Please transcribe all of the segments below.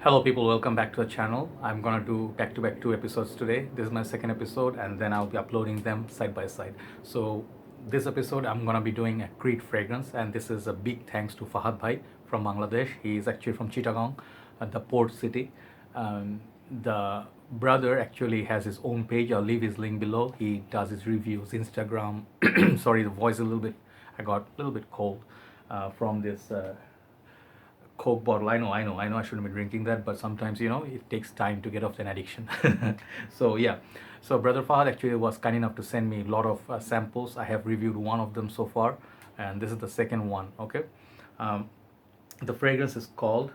Hello people, welcome back to the channel. I'm gonna do back-to-back two episodes today. This is my second episode and then I'll be uploading them side by side. So this episode I'm gonna be doing a Creed fragrance, and this is a big thanks to Fahad bhai from Bangladesh. He is actually from Chittagong, the port city. The brother actually has his own page. I'll leave his link below. He does his reviews, Instagram. Sorry, the voice a little bit, I got a little bit cold from this Coke bottle. I know I shouldn't be drinking that, but sometimes it takes time to get off an addiction. So yeah, so brother Fahad actually was kind enough to send me a lot of samples. I have reviewed one of them so far, and this is the second one. Okay, um, the fragrance is called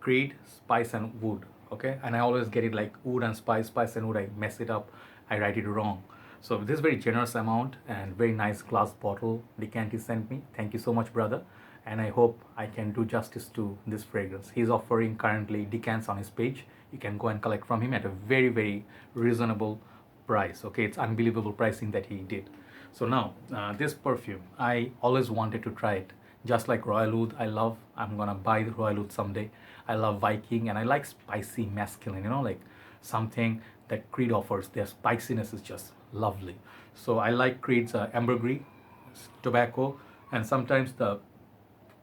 Creed Spice and Wood. Okay, and I always get it like wood and spice, spice and wood. I mess it up, I write it wrong. So this very generous amount and very nice glass bottle decant he sent me. Thank you so much, brother. And I hope I can do justice to this fragrance. He's offering currently decants on his page. You can go and collect from him at a very, very reasonable price. Okay, it's unbelievable pricing that he did. So now, this perfume, I always wanted to try it. Just like Royal Oud, I'm gonna buy the Royal Oud someday. I love Viking and I like spicy masculine, like something that Creed offers. Their spiciness is just lovely. So I like Creed's ambergris, tobacco, and sometimes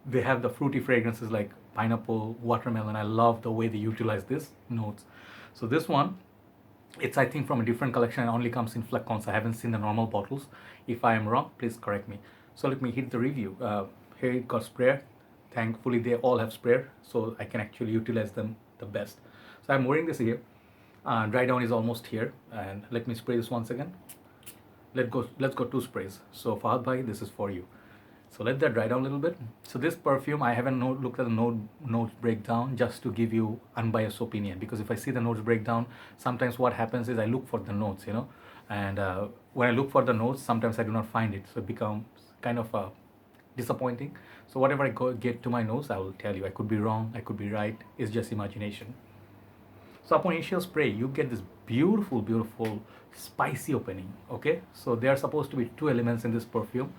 they have the fruity fragrances like pineapple, watermelon. I love the way they utilize these notes. So this one, it's I think from a different collection and only comes in flacons. I haven't seen the normal bottles. If I am wrong, please correct me. So let me hit the review. Here it got sprayer. Thankfully they all have sprayer, so I can actually utilize them the best. So I'm wearing this here. Dry down is almost here, and let me spray this once again. Let's go two sprays. So Fahad bhai, this is for you. So let that dry down a little bit. So this perfume, I haven't looked at the notes breakdown just to give you unbiased opinion, because if I see the notes breakdown, sometimes what happens is I look for the notes, and when I look for the notes, sometimes I do not find it. So it becomes kind of disappointing. So whatever get to my notes, I will tell you. I could be wrong, I could be right. It's just imagination. So upon initial spray, you get this beautiful, beautiful spicy opening. Okay, so there are supposed to be two elements in this perfume.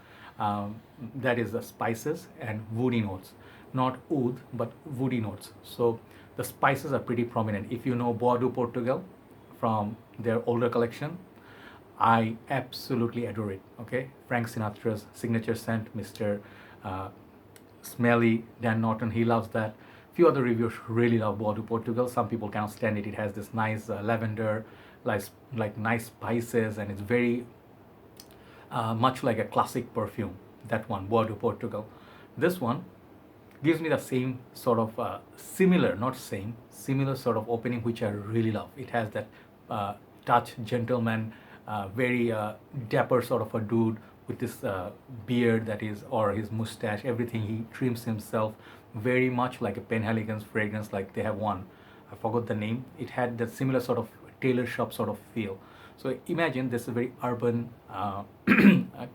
That is the spices and woody notes, not oud but woody notes. So the spices are pretty prominent. If you know Bois de Portugal from their older collection, I absolutely adore it. Okay, Frank Sinatra's signature scent, Mr. Smelly Dan Norton, he loves that. Few other reviewers really love Bois de Portugal. Some people cannot stand it. It has this nice lavender, like nice spices, and it's very much like a classic perfume. That one, Bois de Portugal. This one gives me the same sort of similar, not same, similar sort of opening, which I really love. It has that touch gentleman, very dapper sort of a dude with this beard that is, or his mustache, everything he trims himself, very much like a Penhaligon's fragrance. Like they have one, I forgot the name. It had that similar sort of tailor shop sort of feel. So imagine this is a very urban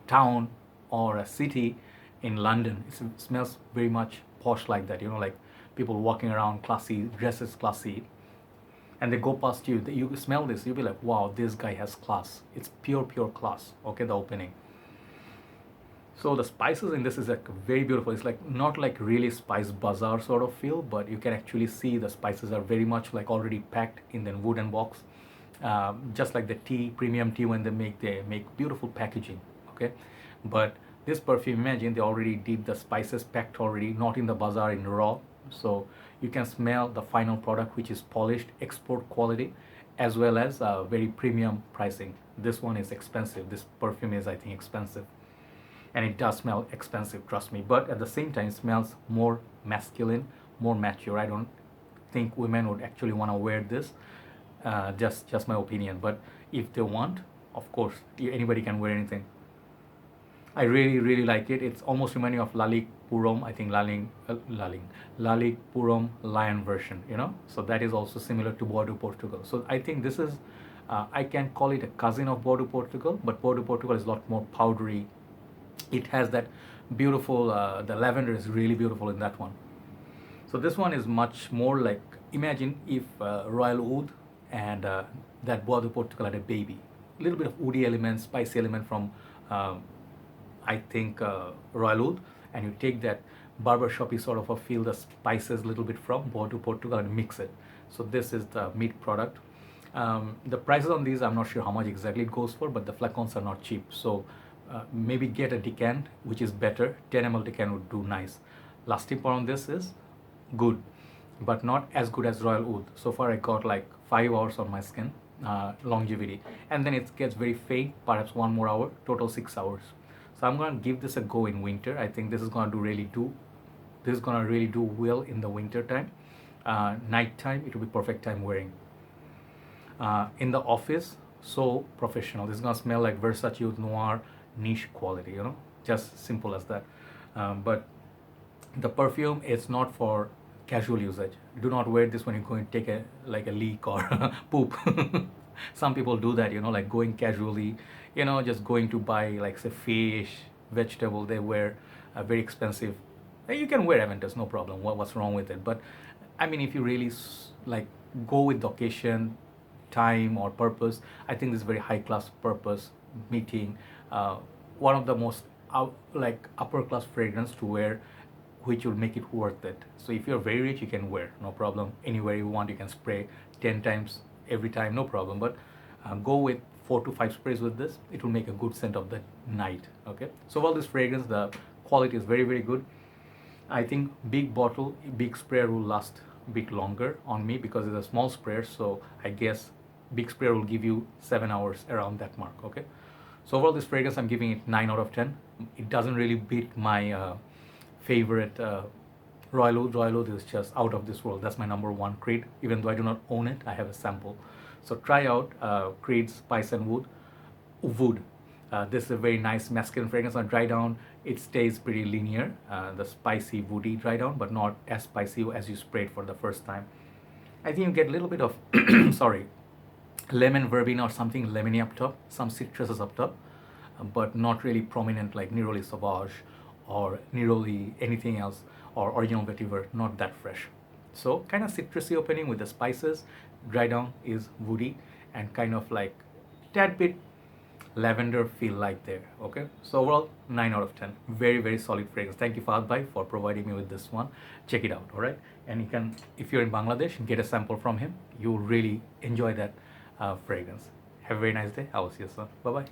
town or a city in London. It smells very much posh like that, like people walking around classy, dresses classy, and they go past you. You smell this, you'll be like, wow, this guy has class. It's pure, pure class. Okay, the opening. So the spices in this is like very beautiful. It's like not like really spice bazaar sort of feel, but you can actually see the spices are very much like already packed in the wooden box. Just like the tea, premium tea, when they make beautiful packaging. Okay, but this perfume, imagine they already did the spices packed already, not in the bazaar, in raw. So you can smell the final product, which is polished, export quality, as well as very premium pricing. This one is expensive. This perfume is, I think, expensive, and it does smell expensive, trust me, but at the same time it smells more masculine, more mature. I don't think women would actually want to wear this. Just my opinion, but if they want, of course, anybody can wear anything. I really, really like it. It's almost reminding of Lalik Purom, I think Lalik Purom Lion version, so that is also similar to Bois de Portugal. So I think this is I can call it a cousin of Bois de Portugal, but Bois de Portugal is a lot more powdery. It has that beautiful the lavender is really beautiful in that one. So this one is much more like, imagine if Royal Oud and that Bois de Portugal had a baby. A little bit of woody element, spicy element from I think Royal Oud, and you take that barbershop sort of a feel the spices a little bit from Portugal and mix it. So this is the meat product. The prices on these, I'm not sure how much exactly it goes for, but the flacons are not cheap. So maybe get a decant, which is better. 10 ml decant would do nice. Lasting power on this is good, but not as good as Royal Oud. So far I got like 5 hours on my skin, longevity, and then it gets very faint, perhaps 1 more hour, total 6 hours. So I'm gonna give this a go in winter. I think this is gonna really do well in the winter time. Night time, it will be perfect time wearing. In the office, so professional. This is gonna smell like Versace Oud Noir, niche quality, just simple as that. But the perfume is not for casual usage. Do not wear this when you're going to take a leak or poop. Some people do that, like going casually, just going to buy like say fish, vegetable. They wear a very expensive. You can wear Aventus, no problem. What's wrong with it? But I mean, if you really like go with the occasion, time or purpose, I think this is very high class purpose meeting. One of the most like upper class fragrance to wear, which will make it worth it. So if you're very rich, you can wear, no problem. Anywhere you want, you can spray 10 times every time, no problem. But go with 4 to 5 sprays with this. It will make a good scent of the night. Okay. So all this fragrance, the quality is very, very good. I think big bottle, big sprayer will last a bit longer on me because it's a small sprayer. So I guess big sprayer will give you 7 hours around that mark. Okay. So overall, this fragrance, I'm giving it 9 out of 10. It doesn't really beat my favorite Royal Oud. Royal Oud is just out of this world. That's my number one Creed. Even though I do not own it, I have a sample. So try out Creed Spice and Wood. This is a very nice masculine fragrance. On dry down, it stays pretty linear. The spicy, woody dry down, but not as spicy as you sprayed for the first time. I think you get a little bit of, sorry, lemon verbena or something lemony up top, some citruses up top, but not really prominent like Neroli Sauvage or Neroli anything else or Original Vetiver, not that fresh. So kind of citrusy opening with the spices. Dry down is woody and kind of like tad bit lavender feel like there. Okay, so overall 9 out of 10. Very, very solid fragrance. Thank you Fahad bhai for providing me with this one. Check it out. All right, and you can, if you're in Bangladesh, get a sample from him. You'll really enjoy that fragrance. Have a very nice day. I will see you soon. Bye bye.